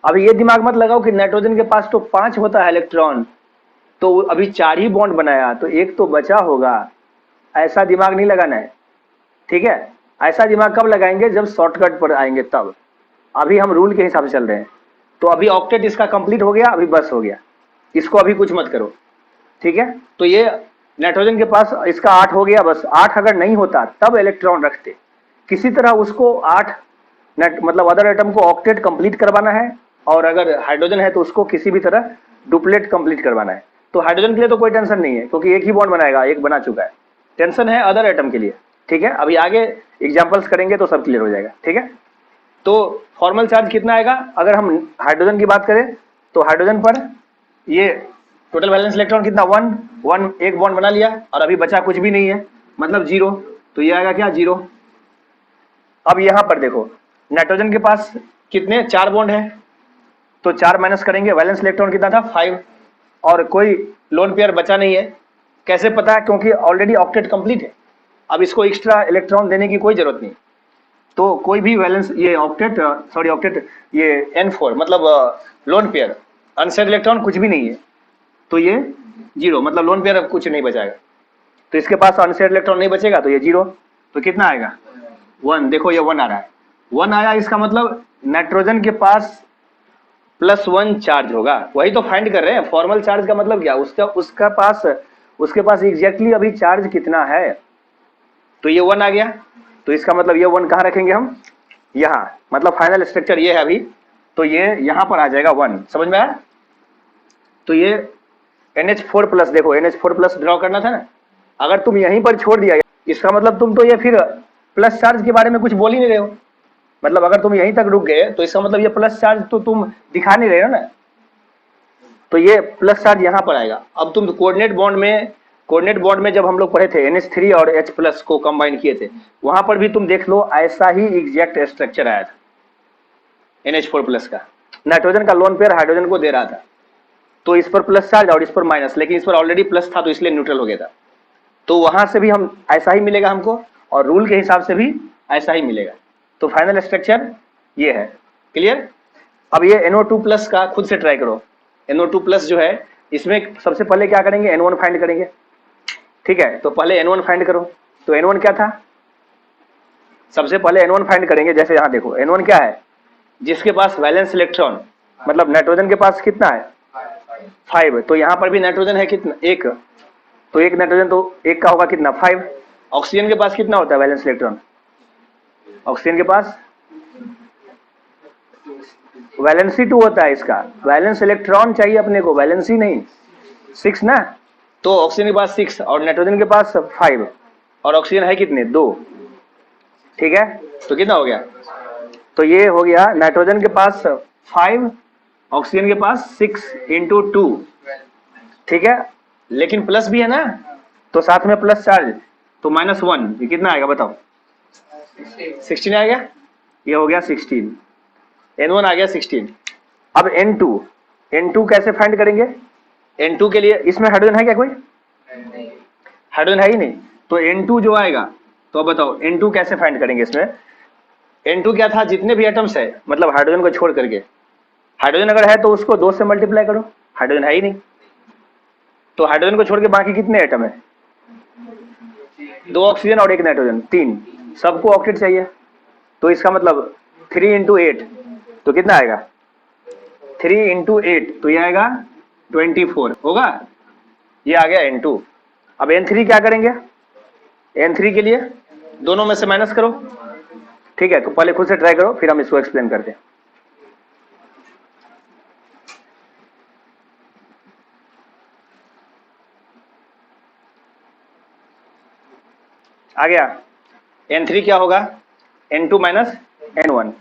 अभी ये दिमाग मत लगाओ कि नाइट्रोजन के पास तो 5 होता है इलेक्ट्रॉन, तो अभी 4 ही बॉन्ड बनाया तो एक तो बचा होगा। ऐसा दिमाग नहीं लगाना है, ठीक है। ऐसा दिमाग कब लगाएंगे, जब शॉर्टकट पर आएंगे तब। अभी हम रूल के हिसाब से चल रहे हैं। तो अभी ऑक्टेट इसका कंप्लीट हो गया, अभी बस हो गया, इसको अभी कुछ मत करो, ठीक है। तो ये नाइट्रोजन के पास इसका 8 हो गया, बस 8 अगर नहीं होता तब इलेक्ट्रॉन रखते। किसी तरह उसको 8 मतलब अदर एटम को ऑक्टेट कंप्लीट करवाना है, और अगर हाइड्रोजन है तो उसको किसी भी तरह डुप्लेट कंप्लीट करवाना है। तो हाइड्रोजन के लिए तो कोई टेंशन नहीं है, क्योंकि एक ही बॉन्ड बनाएगा, एक बना चुका है। टेंशन है अदर एटम के लिए, ठीक है। अभी आगे एग्जांपल्स करेंगे तो सब क्लियर हो जाएगा, ठीक है। तो फॉर्मल चार्ज कितना आएगा, अगर हम हाइड्रोजन की बात करें तो हाइड्रोजन पर ये टोटल वैलेंस इलेक्ट्रॉन कितना, 1 एक बॉन्ड बना लिया और अभी बचा कुछ भी नहीं है, मतलब 0। तो ये आएगा क्या, 0। अब यहां पर देखो नाइट्रोजन के पास कितने, 4 बॉन्ड है, तो 4 माइनस करेंगे, वैलेंस इलेक्ट्रॉन कितना था, 5, और कोई लोन पेयर बचा नहीं है। कैसे पता है, क्योंकि ऑलरेडी ऑक्टेट कंप्लीट है। अब इसको एक्स्ट्रा इलेक्ट्रॉन देने की कोई जरूरत नहीं। तो कोई भी वैलेंस, ये ऑक्टेट ये N4 मतलब लोन पेयर, अनसेड इलेक्ट्रॉन कुछ भी नहीं है, तो ये 0, मतलब लोन पेयर अब कुछ नहीं बचाएगा। तो इसके पास अनसेड इलेक्ट्रॉन नहीं बचेगा, तो ये 0। तो कितना आएगा, 1। देखो ये 1 आ रहा है, 1 आया, इसका मतलब नाइट्रोजन के पास +1 चार्ज होगा। वही तो फाइंड कर रहे हैं। फॉर्मल चार्ज का मतलब क्या, उसके पास एग्जैक्टली अभी चार्ज कितना है। तो ये 1 आ गया, तो इसका मतलब ये 1 कहाँ रखेंगे हम, यहाँ, मतलब फाइनल स्ट्रक्चर ये है अभी, तो ये यहाँ पर आ जाएगा 1। समझ में आया। तो ये NH4+, देखो NH4+ ड्रॉ करना था ना, अगर तुम यहीं पर छोड़ दिया, इसका मतलब तुम तो ये फिर प्लस चार्ज के बारे में कुछ बोल ही नहीं रहे हो। मतलब अगर तुम यहीं तक रुक गए तो इसका मतलब ये प्लस चार्ज तो तुम दिखा नहीं रहे हो ना। तो ये प्लस चार्ज यहाँ पर आएगा। अब तुम कोऑर्डिनेट बॉन्ड में जब हम लोग पढ़े थे NH3 और H+ को कंबाइन किए थे, वहां पर भी तुम देख लो ऐसा ही एग्जैक्ट स्ट्रक्चर आया था NH4+ का। नाइट्रोजन का लोन पेयर हाइड्रोजन को दे रहा था, तो इस पर प्लस चार्ज और इस पर माइनस, लेकिन इस पर ऑलरेडी प्लस था तो इसलिए न्यूट्रल हो गया था। तो वहां से भी हम ऐसा ही मिलेगा हमको, और रूल के हिसाब से भी ऐसा ही मिलेगा। तो फाइनल स्ट्रक्चर ये है, क्लियर। अब ये NO2+ का खुद से ट्राई करो। NO2+ जो है, इसमें सबसे पहले क्या करेंगे, N1 फाइंड करेंगे, ठीक है। तो पहले N1 फाइंड करो। तो N1 क्या था, सबसे पहले N1 फाइंड करेंगे। जैसे यहाँ देखो N1 क्या है, जिसके पास वैलेंस इलेक्ट्रॉन, मतलब नाइट्रोजन के पास कितना है, 5। तो यहाँ पर भी नाइट्रोजन है कितना, 1। तो एक नाइट्रोजन तो 1 का होगा कितना, 5। ऑक्सीजन के पास कितना होता है वैलेंस इलेक्ट्रॉन, ऑक्सीजन के पास वैलेंसी 2 होता है। इसका वैलेंस इलेक्ट्रॉन चाहिए अपने को, वैलेंसी नहीं, 6 ना। तो ऑक्सीजन के पास 6 और नाइट्रोजन के पास 5, और ऑक्सीजन है कितने, 2, ठीक है। तो कितना हो गया, तो ये हो गया नाइट्रोजन के पास 5, ऑक्सीजन के पास 6 × 2, ठीक है। लेकिन प्लस भी है ना, तो साथ में प्लस चार्ज, तो -1, ये कितना आएगा बताओ, 16 आ गया। ये हो गया 16, N1 आ गया 16। अब N2 कैसे फाइंड करेंगे, N2 के लिए इसमें हाइड्रोजन है क्या कोई, हाइड्रोजन है ही नहीं, तो N2 जो आएगा, तो अब बताओ N2 कैसे फाइंड करेंगे इसमें। N2 क्या था, जितने भी एटम्स है मतलब हाइड्रोजन को छोड़ करके, हाइड्रोजन अगर है तो उसको 2 से मल्टीप्लाई करो, हाइड्रोजन है ही नहीं, तो हाइड्रोजन को छोड़ के बाकी कितने एटम है, 2 ऑक्सीजन और 1 नाइट्रोजन, 3, सबको ऑक्टेट चाहिए, तो इसका मतलब 3 इंटू 8, तो कितना आएगा 3 इंटू 8, तो ये आएगा 24 होगा, ये आ गया N2। अब N3 क्या करेंगे, N3 के लिए दोनों में से माइनस करो, ठीक है, तो पहले खुद से ट्राई करो फिर हम इसको एक्सप्लेन करते हैं। आ गया, N3 क्या होगा, N2 माइनस N1,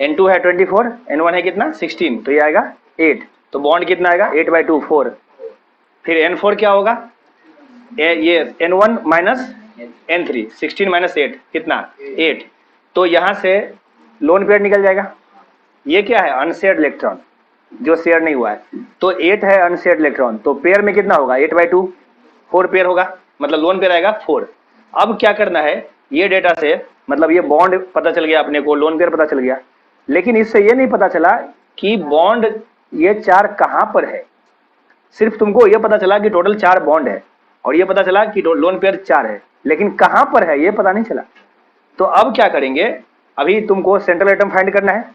N2 है 24, N1 है कितना 16, तो ये आएगा 8, तो बॉन्ड कितना आएगा 8/2 4, फिर N4 क्या होगा, ये N1 माइनस N3, 16 माइनस 8 कितना 8, तो यहां से लोन पेयर निकल जाएगा, ये क्या है अनशेयर्ड इलेक्ट्रॉन जो शेयर नहीं हुआ है, तो 8 है अनशेयर्ड इलेक्ट्रॉन, तो पेयर में कितना होगा 8/2 4 पेयर होगा, मतलब लोन पेयर आएगा 4। अब क्या करना है, ये डेटा से मतलब ये बॉन्ड पता चल गया अपने को, लोन पेयर पता चल गया, लेकिन इससे ये नहीं पता चला कि बॉन्ड ये 4 कहां पर है, सिर्फ तुमको ये पता चला कि टोटल 4 बॉन्ड है और ये पता चला कि लोन पेयर 4 है, लेकिन कहां पर है ये पता नहीं चला। तो अब क्या करेंगे, अभी तुमको सेंट्रल एटम फाइंड करना है,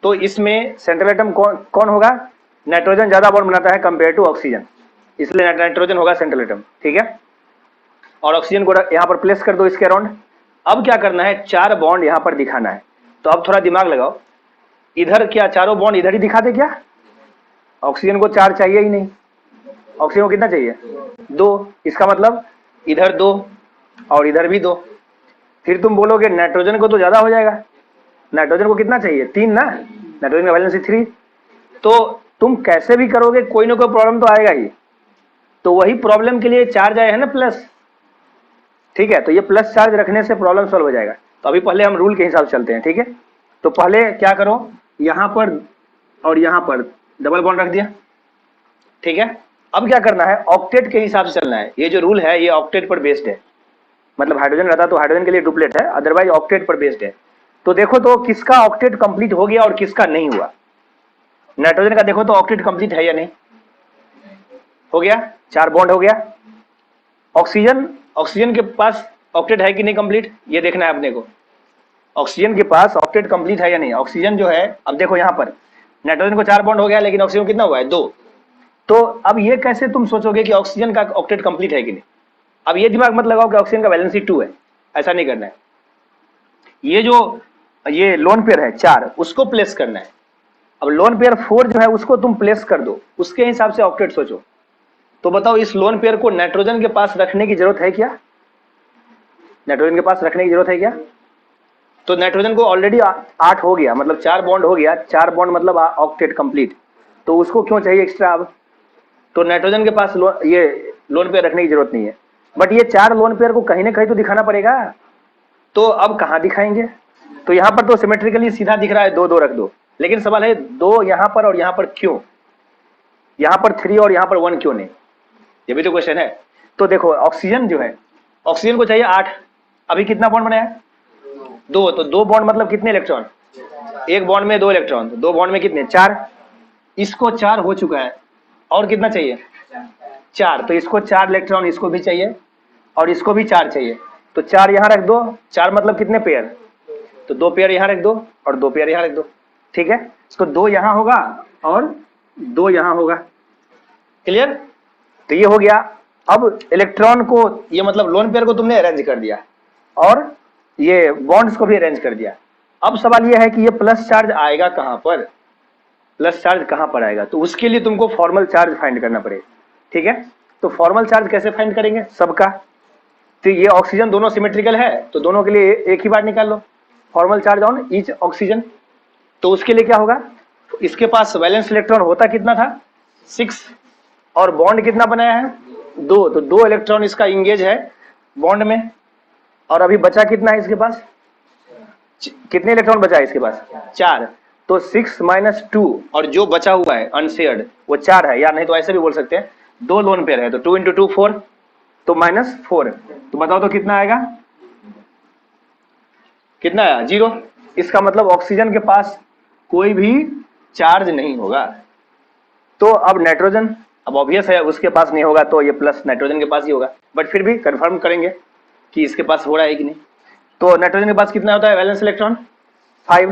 तो इसमें सेंट्रल एटम कौन होगा, नाइट्रोजन ज्यादा बॉन्ड बनाता है कंपेयर टू ऑक्सीजन, इसलिए नाइट्रोजन होगा सेंट्रल एटम, ठीक है, और ऑक्सीजन को यहाँ पर प्लेस कर दो इसके अराउंड। अब क्या करना है, 4 बॉन्ड यहाँ पर दिखाना है, तो अब थोड़ा दिमाग लगाओ, इधर क्या चारों बॉन्ड इधर ही दिखा दे क्या, ऑक्सीजन को 4 चाहिए ही नहीं, ऑक्सीजन को कितना चाहिए 2, इसका मतलब इधर 2 और इधर भी 2, फिर तुम बोलोगे नाइट्रोजन को तो ज्यादा हो जाएगा, नाइट्रोजन को कितना चाहिए 3 ना, नाइट्रोजन का वैलेंसी 3, तो तुम कैसे भी करोगे कोई ना कोई प्रॉब्लम तो आएगा ही, तो वही प्रॉब्लम के लिए चार्ज आए है ना प्लस, ठीक है, तो ये प्लस चार्ज रखने से प्रॉब्लम सॉल्व हो जाएगा। तो अभी पहले हम रूल के हिसाब से चलते हैं, ठीक है, तो पहले क्या करो, यहां पर और यहां पर डबल बॉन्ड रख दिया, ठीक है, अब क्या करना है, ऑक्टेट के हिसाब से चलना है, ये जो रूल है ये ऑक्टेट पर बेस्ड है, मतलब हाइड्रोजन रहता तो हाइड्रोजन के लिए डुप्लेट है, अदरवाइज ऑक्टेट पर बेस्ड है। तो देखो तो किसका ऑक्टेट कंप्लीट हो गया और किसका नहीं हुआ, नाइट्रोजन का देखो तो ऑक्टेट कंप्लीट है या नहीं, हो गया 4 बॉन्ड हो गया, ऑक्सीजन के पास ऑक्टेट है कि नहीं कंप्लीट, ये देखना है अपने को, ऑक्सीजन के पास ऑक्टेट कंप्लीट है या नहीं, ऑक्सीजन जो है, अब देखो यहां पर नाइट्रोजन को 4 बॉन्ड हो गया लेकिन ऑक्सीजन कितना हुआ है 2, तो अब ये कैसे तुम सोचोगे कि ऑक्सीजन का ऑक्टेट कंप्लीट है कि नहीं, अब ये दिमाग मत लगाओ कि ऑक्सीजन का वैलेंसी 2 है, ऐसा नहीं करना है, ये लोन पेयर है 4 उसको प्लेस करना है, अब लोन पेयर 4 जो है उसको तुम प्लेस कर दो, उसके हिसाब से ऑक्टेट सोचो, तो बताओ इस लोन पेयर को नाइट्रोजन के पास रखने की जरूरत है क्या, नाइट्रोजन के पास रखने की जरूरत है क्या, तो नाइट्रोजन को ऑलरेडी 8 हो गया, मतलब 4 बॉन्ड हो गया, 4 बॉन्ड मतलब ऑक्टेट कंप्लीट, तो उसको क्यों चाहिए एक्स्ट्रा, अब तो नाइट्रोजन के पास ये लोन पेयर रखने की जरूरत नहीं है, बट ये 4 लोन पेयर को कहीं ना कहीं तो दिखाना पड़ेगा, तो अब कहां दिखाएंगे, तो यहां पर तो सिमेट्रिकली सीधा दिख रहा है 2 2 रख दो, लेकिन सवाल है 2 यहां पर और यहां पर क्यों, यहां पर 3 और यहां पर 1 क्यों नहीं, ये भी तो क्वेश्चन है। तो देखो ऑक्सीजन जो है, ऑक्सीजन को चाहिए 8, अभी कितना बॉन्ड बनाया 2, तो 2 बॉन्ड मतलब कितने इलेक्ट्रॉन, एक बॉन्ड में 2 इलेक्ट्रॉन, तो 2 बॉन्ड में कितने 4, इसको 4 हो चुका है, और कितना चाहिए 4, तो इसको 4 इलेक्ट्रॉन इसको भी चाहिए और इसको भी 4 चाहिए, तो 4 यहां रख दो, 4 मतलब कितने पेयर, तो 2 पेयर यहां रख दो और 2 पेयर यहां रख दो, ठीक है, इसको 2 यहां होगा और 2 यहां होगा, क्लियर, तो ये हो गया। अब इलेक्ट्रॉन को ये मतलब लोन पेयर को तुमने अरेंज कर दिया और ये बॉन्ड्स को भी अरेंज कर दिया, अब सवाल ये है कि ये प्लस चार्ज आएगा कहां पर, प्लस चार्ज कहां पर आएगा, तो उसके लिए तुमको फॉर्मल चार्ज फाइंड करना पड़ेगा, ठीक है, तो फॉर्मल चार्ज कैसे फाइंड करेंगे सबका, तो ये ऑक्सीजन दोनों सिमेट्रिकल है तो दोनों के लिए एक ही बार निकाल लो, formal charge on each oxygen, तो उसके लिए क्या होगा, इसके पास वैलेंस इलेक्ट्रॉन होता कितना था 6 और बॉन्ड कितना बनाया है 2, तो 2 इलेक्ट्रॉन इसका इंगेज है बॉन्ड में, और अभी बचा कितना है इसके पास, कितने इलेक्ट्रॉन बचा है इसके पास 4, तो 6 - 2 और जो बचा हुआ है अनशेयर्ड वो 4 है, या नहीं तो ऐसे भी बोल सकते हैं 2 लोन पेयर है, तो 2 × 2 4, तो -4, तो बताओ तो कितना आएगा, कितना आया, 0। इसका मतलब ऑक्सीजन के पास कोई भी चार्ज नहीं होगा। तो अब नाइट्रोजन, अब ऑब्वियस है उसके पास नहीं होगा, तो ये प्लस नाइट्रोजन के पास ही होगा, बट फिर भी कंफर्म करेंगे कि इसके पास हो रहा है कि नहीं। तो नाइट्रोजन के पास कितना होता है वैलेंस इलेक्ट्रॉन, 5,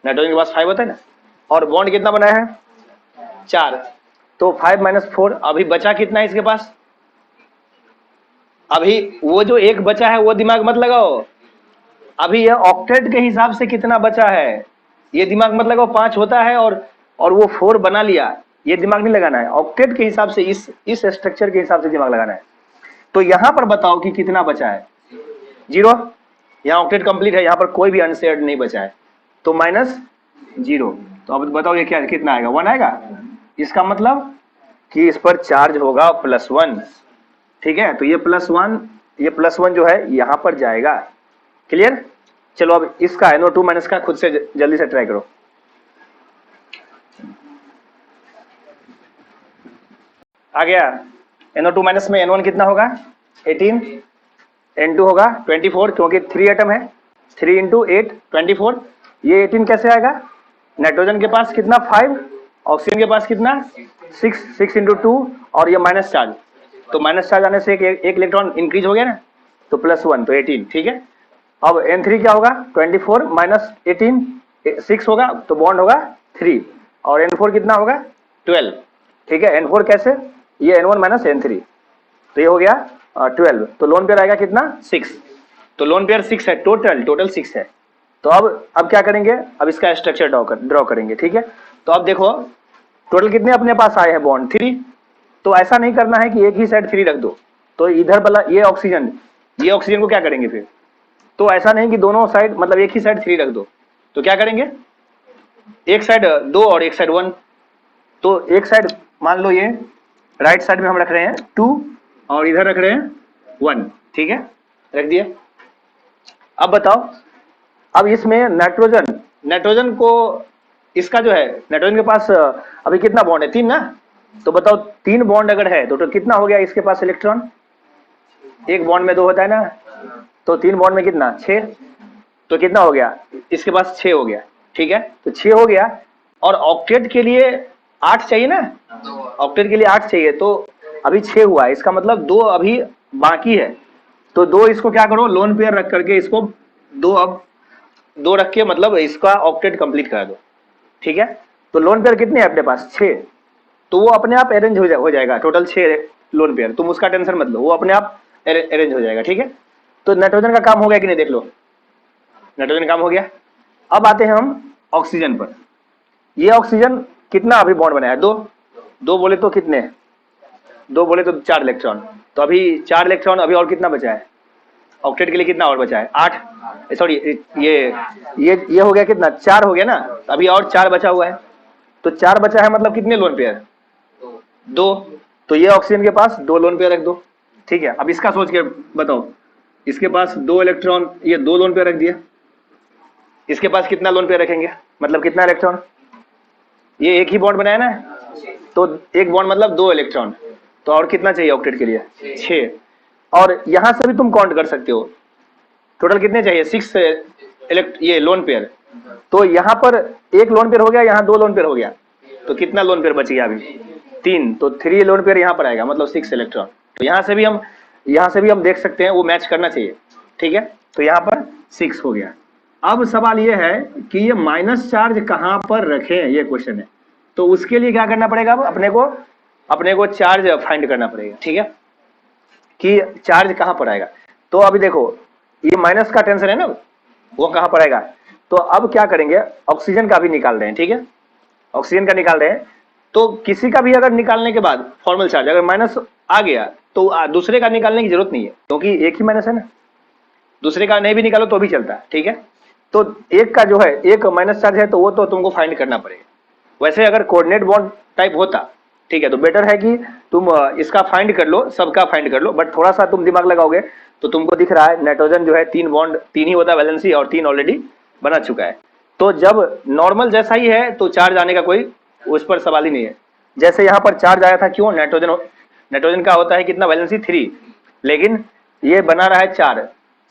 नाइट्रोजन के पास 5 होता है ना, और बॉन्ड कितना बनाया है, 4, तो 5 - 4, अभी बचा कितना है इसके पास, अभी वो जो एक बचा है वो दिमाग मत लगाओ, अभी ये ऑक्टेट के हिसाब से कितना बचा है ये दिमाग मत लगाओ, 5 होता है और वो 4 बना लिया, ये दिमाग नहीं लगाना है, ऑक्टेट के हिसाब से इस स्ट्रक्चर के हिसाब से दिमाग लगाना है। तो यहां पर बताओ कि कितना बचा है, 0, यहाँ ऑक्टेट कंप्लीट है, यहाँ पर कोई भी अनशेयर्ड नहीं बचा है, तो -0, तो अब बताओ ये क्या कितना आएगा, 1 आएगा। इसका मतलब कि इस पर चार्ज होगा +1, ठीक है, तो ये +1 जो है यहां पर जाएगा। क्लियर, चलो अब इसका NO2- का खुद से जल्दी से ट्राई करो। आ गया, NO2- में N1 कितना होगा, 18, N2 होगा 24, क्योंकि 3 एटम है, 3 × 8 24, ये 18 कैसे आएगा, नाइट्रोजन के पास कितना 5, ऑक्सीजन के पास कितना 6 × 2, और ये माइनस चार्ज, तो माइनस चार्ज आने से एक इलेक्ट्रॉन इंक्रीज हो गया ना, तो +1, तो 18, ठीक है। अब N3 क्या होगा, 24 - 18, 6 होगा, तो बॉन्ड होगा 3, और N4 कितना होगा 12, ठीक है। N4 कैसे, ये N1 - N3, तो ये हो गया 12, तो लोन पेयर आएगा कितना 6, तो लोन पेयर 6 है, टोटल 6 है। तो अब क्या करेंगे, अब इसका स्ट्रक्चर ड्रॉ करेंगे, ठीक है। तो अब देखो टोटल कितने अपने पास आए हैं बॉन्ड, 3, तो ऐसा नहीं करना है कि एक ही साइड 3 रख दो, तो इधर वाला ये ऑक्सीजन को क्या करेंगे फिर, तो ऐसा नहीं कि दोनों साइड मतलब एक ही साइड 3 रख दो, तो क्या करेंगे, एक साइड 2 और एक साइड 1, तो एक साइड मान लो ये राइट साइड में हम रख रहे हैं 2 और इधर रख रहे हैं 1, ठीक है, रख दिए। अब बताओ, अब इसमें नाइट्रोजन को इसका जो है नाइट्रोजन के पास अभी कितना बॉन्ड है, 3 ना, तो बताओ 3 बॉन्ड अगर है तो कितना हो गया इसके पास इलेक्ट्रॉन, एक बॉन्ड में 2 होता है ना, तो 3 बॉन्ड में कितना 6, तो कितना हो गया इसके पास 6 हो गया, ठीक है, तो 6 हो गया, और ऑक्टेट के लिए 8 चाहिए ना, ऑक्टेट के लिए 8 चाहिए, तो अभी 6 हुआ है, इसका मतलब 2 अभी बाकी है, तो 2 इसको क्या करो लोन पेयर रख करके इसको 2 रख के मतलब इसका ऑक्टेट कंप्लीट करा दो, ठीक है। तो लोन पेयर कितने हैं अपने पास 6, तो वो अपने आप अरेंज हो जाएगा, टोटल 6 लोन पेयर, तुम उसका टेंशन मत लो, वो अपने आप अरेंज हो जाएगा, ठीक है। तो नाइट्रोजन का काम हो गया कि नहीं, देख लो नाइट्रोजन काम हो गया। अब आते हैं हम ऑक्सीजन पर, ये ऑक्सीजन कितना अभी बॉन्ड बनाया, 2 बोले तो कितने, 2 बोले तो 4 इलेक्ट्रॉन, तो अभी 4 इलेक्ट्रॉन, अभी और कितना बचा है, ऑक्टेट के लिए कितना और बचा है 8, सॉरी ये हो गया कितना 4 हो गया ना, अभी और 4 बचा हुआ है, तो 4 बचा है मतलब कितने लोन पेयर 2, तो ये ऑक्सीजन के पास 2 लोन पेयर रख दो, ठीक है। अब इसका सोच के बताओ, इसके पास 2 इलेक्ट्रॉन, ये 2 लोन पेयर रख दिया, इसके पास कितना लोन पेयर रखेंगे, मतलब कितना इलेक्ट्रॉन, ये एक ही बॉन्ड बनाया ना, तो एक बॉन्ड मतलब 2 इलेक्ट्रॉन, तो और कितना चाहिए ऑक्टेट के लिए 6, और यहां से भी तुम काउंट कर सकते हो टोटल कितने चाहिए 6 ये लोन पेयर, तो यहां पर एक लोन पेयर हो गया, यहां 2 लोन पेयर हो गया, तो कितना लोन पेयर बच गया अभी 3, तो 3 लोन पेयर यहां पर आएगा, मतलब 6 इलेक्ट्रॉन, तो यहां से भी हम देख सकते हैं वो मैच करना चाहिए, ठीक है। तो यहां पर 6 हो गया। अब सवाल ये है कि ये माइनस चार्ज कहां पर रखें, ये क्वेश्चन है, तो उसके लिए क्या करना पड़ेगा, अब अपने को चार्ज फाइंड करना पड़ेगा, ठीक है, कि चार्ज कहां पर आएगा। तो अभी देखो ये माइनस का टेंशन है ना, वो कहां पर आएगा, तो अब क्या करेंगे, ऑक्सीजन का भी निकाल रहे हैं, ठीक है, ऑक्सीजन का निकाल रहे हैं, तो किसी का भी अगर निकालने के बाद फॉर्मल चार्ज अगर माइनस आ गया तो दूसरे का निकालने की जरूरत नहीं है, क्योंकि एक ही माइनस है ना, दूसरे का नहीं भी निकालो तो भी चलता है, ठीक है। तो एक का जो है एक माइनस चार्ज है, तो वो तो तुमको फाइंड करना पड़ेगा। वैसे अगर कोऑर्डिनेट बॉन्ड टाइप होता, ठीक है, तो बेटर है कि तुम इसका फाइंड कर लो, सबका फाइंड कर लो, बट थोड़ा सा तुम दिमाग लगाओगे तो तुमको दिख रहा है नाइट्रोजन जो है 3 बॉन्ड 3 ही होता है वैलेंसी, और 3 ऑलरेडी बना चुका है, तो जब नॉर्मल जैसा ही है तो चार्ज आने का कोई उस पर सवाल ही नहीं है। जैसे यहाँ पर चार्ज आया था, क्यों, नाइट्रोजन का होता है कितना वैलेंसी 3, लेकिन ये बना रहा है 4।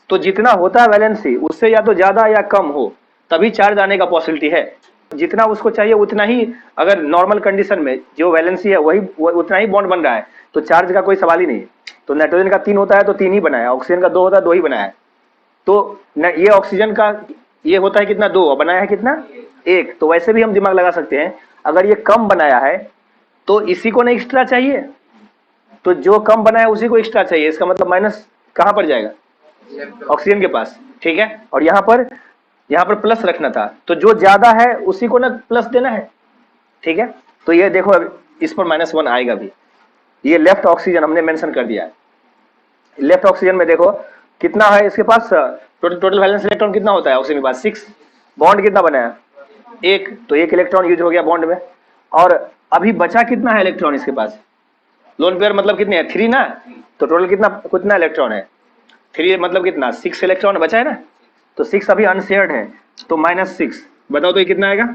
तो जितना होता है वैलेंसी उससे या तो ज्यादा या कम हो तभी चार्ज आने का पॉसिबिलिटी है। जितना उसको चाहिए उतना ही, अगर नॉर्मल कंडीशन में जो वैलेंसी है वही उतना ही बॉन्ड बन रहा है तो चार्ज का कोई सवाल ही नहीं है। तो नाइट्रोजन का 3 होता है तो 3 ही बनाया, ऑक्सीजन का 2 होता है 2 ही बनाया है। तो ये ऑक्सीजन का ये होता है कितना, 2, बनाया है कितना, 1। तो वैसे भी हम दिमाग लगा सकते हैं, अगर ये कम बनाया है तो इसी को नहीं एक्स्ट्रा चाहिए, तो जो कम बनाया उसी को एक्स्ट्रा चाहिए। इसका मतलब माइनस कहां पर जाएगा, ऑक्सीजन के पास, ठीक है। और यहाँ पर प्लस रखना था, तो जो ज्यादा है उसी को ना प्लस देना है, ठीक है। तो ये देखो इस पर -1 आएगा भी। ये लेफ्ट ऑक्सीजन हमने मेंशन कर दिया है। लेफ्ट ऑक्सीजन में देखो कितना है इसके पास, टोटल वैलेंस इलेक्ट्रॉन कितना होता है ऑक्सीजन के पास, 6। बॉन्ड कितना बनाया, 1, तो 1 इलेक्ट्रॉन यूज हो गया बॉन्ड में। और अभी बचा कितना है इलेक्ट्रॉन इसके पास, लोन पेयर मतलब कितने हैं, 3 ना। तो टोटल कितना इलेक्ट्रॉन है, 3 मतलब कितना, 6 इलेक्ट्रॉन बचा है ना। तो 6 अभी अनशेयर्ड है, तो -6। बताओ तो ये कितना आएगा,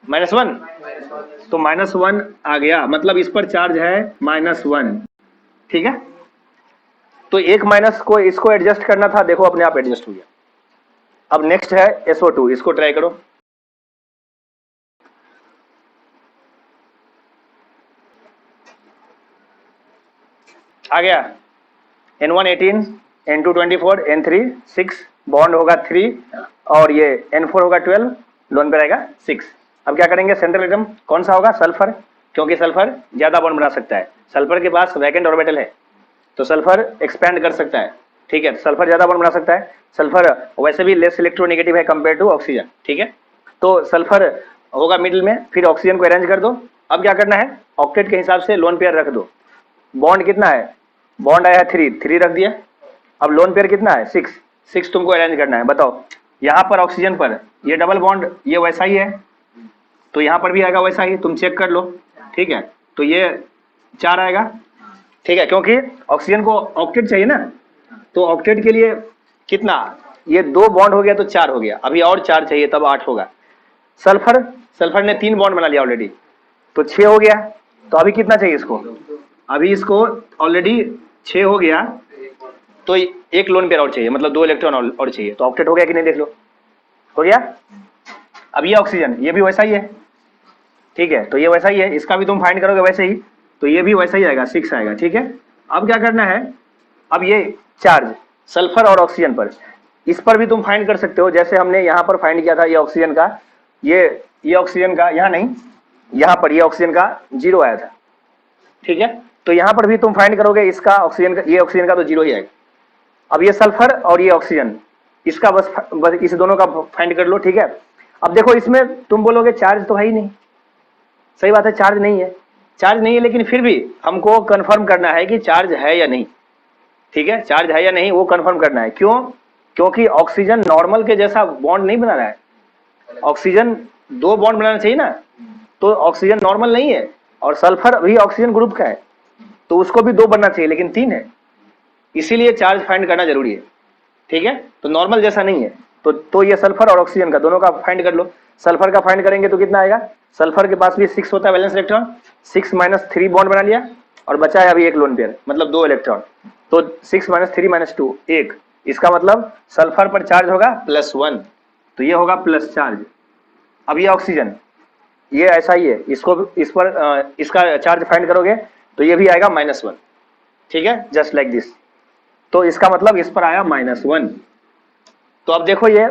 -1। तो -1 आ गया, मतलब इस पर चार्ज है -1, ठीक है। तो एक माइनस को इसको एडजस्ट करना था, देखो अपने आप एडजस्ट हो गया। अब नेक्स्ट है SO2, इसको ट्राई करो। आ गया, N1 18, N2 24, N3 6, बॉन्ड होगा 3 और ये N4 होगा 12, लोन पे रहेगा 6। अब क्या करेंगे, सेंट्रल एटम कौन सा होगा, सल्फर, क्योंकि सल्फर ज्यादा बॉन्ड बना सकता है। सल्फर के पास वैकेंट ऑर्बिटल है तो सल्फर एक्सपैंड कर सकता है, ठीक है। सल्फर ज्यादा बॉन्ड बना सकता है। सल्फर वैसे भी लेस इलेक्ट्रोनेगेटिव है कंपेयर टू ऑक्सीजन, ठीक है। तो सल्फर होगा मिडिल में, फिर ऑक्सीजन को अरेंज कर दो। अब क्या करना है, ऑक्टेट के हिसाब से लोन पेयर रख दो। बॉन्ड कितना है, बॉन्ड आया है 3 रख दिया। अब लोन पेयर कितना है, 6 तुमको अरेंज करना है। बताओ यहाँ पर ऑक्सीजन पर ये डबल बॉन्ड ये वैसा ही है, तो यहाँ पर भी आएगा वैसा ही, तुम चेक कर लो, ठीक है। तो ये 4 आएगा, ठीक है, क्योंकि ऑक्सीजन को ऑक्टेट चाहिए ना। तो ऑक्टेट के लिए कितना, ये 2 बॉन्ड हो गया तो 4 हो गया, अभी और 4 चाहिए तब 8 होगा। सल्फर ने 3 बॉन्ड बना लिया ऑलरेडी, तो 6 हो गया। तो अभी कितना चाहिए इसको, अभी इसको ऑलरेडी 6 हो गया, तो एक लोन पेयर और चाहिए, मतलब 2 इलेक्ट्रॉन और चाहिए। तो ऑक्टेट हो गया कि नहीं, देख लो, हो गया। अब ये ऑक्सीजन ये भी वैसा ही है, ठीक है। तो ये वैसा ही है, इसका भी तुम फाइंड करोगे वैसे ही, तो ये भी वैसा ही आएगा, 6 आएगा, ठीक है। अब क्या करना है, अब ये चार्ज सल्फर और ऑक्सीजन पर, इस पर भी तुम फाइंड कर सकते हो, जैसे हमने यहाँ पर फाइंड किया था। ये ऑक्सीजन का ये ऑक्सीजन का, यहाँ नहीं, यहाँ पर ये ऑक्सीजन का 0 आया था, ठीक है। तो यहाँ पर भी तुम फाइंड करोगे इसका ऑक्सीजन का, ये ऑक्सीजन का तो 0 ही आएगा। अब ये सल्फर और ये ऑक्सीजन, इसका बस इस दोनों का फाइंड कर लो, ठीक है। अब देखो इसमें तुम बोलोगे चार्ज तो है ही नहीं, सही बात है, चार्ज नहीं है, लेकिन फिर भी हमको कंफर्म करना है कि चार्ज है या नहीं, ठीक है। चार्ज है या नहीं वो कंफर्म करना है, क्यों, क्योंकि ऑक्सीजन नॉर्मल के जैसा बॉन्ड नहीं बना रहा है। ऑक्सीजन 2 बॉन्ड बनाना चाहिए ना, तो ऑक्सीजन नॉर्मल नहीं है, और सल्फर भी ऑक्सीजन ग्रुप का है, तो उसको भी 2 बनना चाहिए, लेकिन 3 है, इसीलिए चार्ज फाइंड करना जरूरी है, ठीक है। तो नॉर्मल जैसा नहीं है, तो ये सल्फर और ऑक्सीजन का दोनों का फाइंड कर लो। सल्फर का फाइंड करेंगे तो कितना आएगा, सल्फर के पास भी 6 होता है वैलेंस इलेक्ट्रॉन, 6 - 3 बॉन्ड बना लिया, और बचा है अभी एक लोन पेयर, मतलब 2 इलेक्ट्रॉन। तो 6 - 3 - 2 1, इसका मतलब सल्फर पर चार्ज होगा +1, तो ये होगा प्लस चार्ज। अब ये ऑक्सीजन ये ऐसा ही है, इस पर इसका चार्ज फाइंड करोगे तो ये भी आएगा -1, ठीक है, जस्ट लाइक दिस। तो इसका मतलब इस पर आया -1। तो अब देखो ये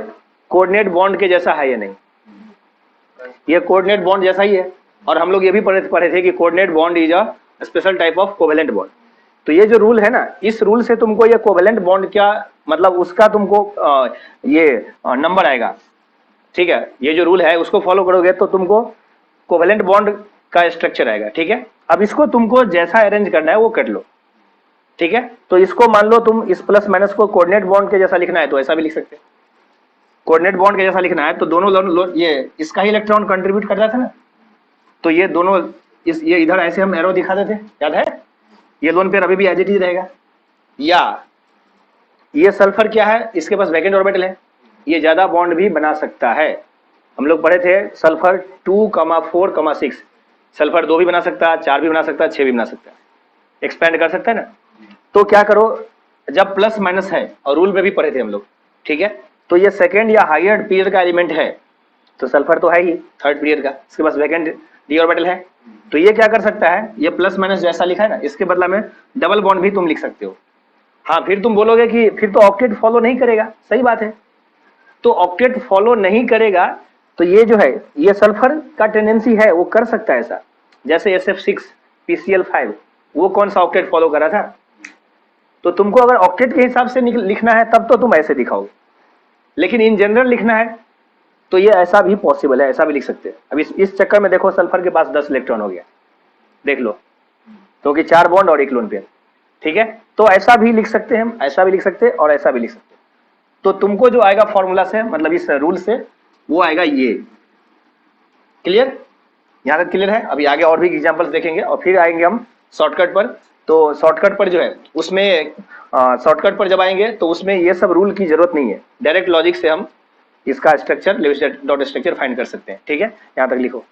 कोऑर्डिनेट बॉन्ड के जैसा है या नहीं, ये कोऑर्डिनेट बॉन्ड जैसा ही है। और हम लोग ये भी पढ़े थे कि coordinate bond is a special type of covalent bond. तो ये जो रूल है ना, इस रूल से तुमको ये कोवेलेंट बॉन्ड क्या मतलब उसका तुमको ये नंबर आएगा, ठीक है। ये जो रूल है उसको फॉलो करोगे तो तुमको कोवेलेंट बॉन्ड का स्ट्रक्चर आएगा, ठीक है। अब इसको तुमको जैसा अरेंज करना है वो कर लो, ठीक है। तो इसको मान लो तुम इस प्लस माइनस को कोऑर्डिनेट बॉन्ड के जैसा लिखना है तो ऐसा भी लिख सकते हैं। कोऑर्डिनेट बॉन्ड के जैसा लिखना है तो दोनों ये इसका ही इलेक्ट्रॉन कंट्रीब्यूट कर रहा था ना, तो ये दोनों ये इधर ऐसे हम एरो दिखाते थे, याद है। ये लोन पेयर अभी भी एज इट इज रहेगा। या ये सल्फर क्या है, इसके पास वैकेंट ऑर्बिटल है, ये ज्यादा बॉन्ड भी बना सकता है। हम लोग पढ़े थे सल्फर 2, 4, 6, सल्फर 2 भी बना सकता है, 4 भी बना सकता है, 6 भी बना सकता है, एक्सपेंड कर सकता है ना। तो क्या करो, जब प्लस माइनस है और रूल में भी पढ़े थे हम लोग, ठीक है, तो ये सेकेंड या हायर पीरियड का एलिमेंट है तो सल्फर तो है ही थर्ड पीरियड का, इसके पास वैकेंट डी ऑर्बिटल है, तो ये क्या कर सकता है, ये प्लस माइनस जैसा लिखा है ना, इसके बदला में डबल बॉन्ड भी तुम लिख सकते हो। हाँ, फिर तुम बोलोगे कि फिर तो ऑक्टेट फॉलो नहीं करेगा, सही बात है, तो ऑक्टेट फॉलो नहीं करेगा, तो ये जो है ये सल्फर का टेंडेंसी है, वो कर सकता है ऐसा, जैसे SF6 PCl5 वो कौन सा ऑक्टेट फॉलो कर रहा था, तो तुमको अगर ऑक्टेट के हिसाब से लिखना है तब तो तुम ऐसे दिखाओगे, लेकिन इन जनरल लिखना है तो ये ऐसा भी पॉसिबल है, ऐसा भी लिख सकते हैं। अब इस चक्कर में देखो सल्फर के पास 10 इलेक्ट्रॉन हो गया, देख लो, क्योंकि 4 बॉन्ड और 1 लोन पेयर, ठीक है, तो ऐसा भी लिख सकते हैं हम, ऐसा भी लिख सकते हैं और ऐसा भी लिख सकते हैं। तो तुमको जो आएगा फॉर्मूला से, मतलब इस रूल से, वो आएगा ये। क्लियर, यहां तक क्लियर है? अभी आगे और भी एग्जांपल्स देखेंगे और फिर आएंगे हम शॉर्टकट पर। तो शॉर्टकट पर जो है उसमें शॉर्टकट पर जब आएंगे तो उसमें ये सब रूल की जरूरत नहीं है, डायरेक्ट लॉजिक से हम इसका structure, Lewis dot structure find कर सकते हैं, ठीक है, यहां तक लिखो।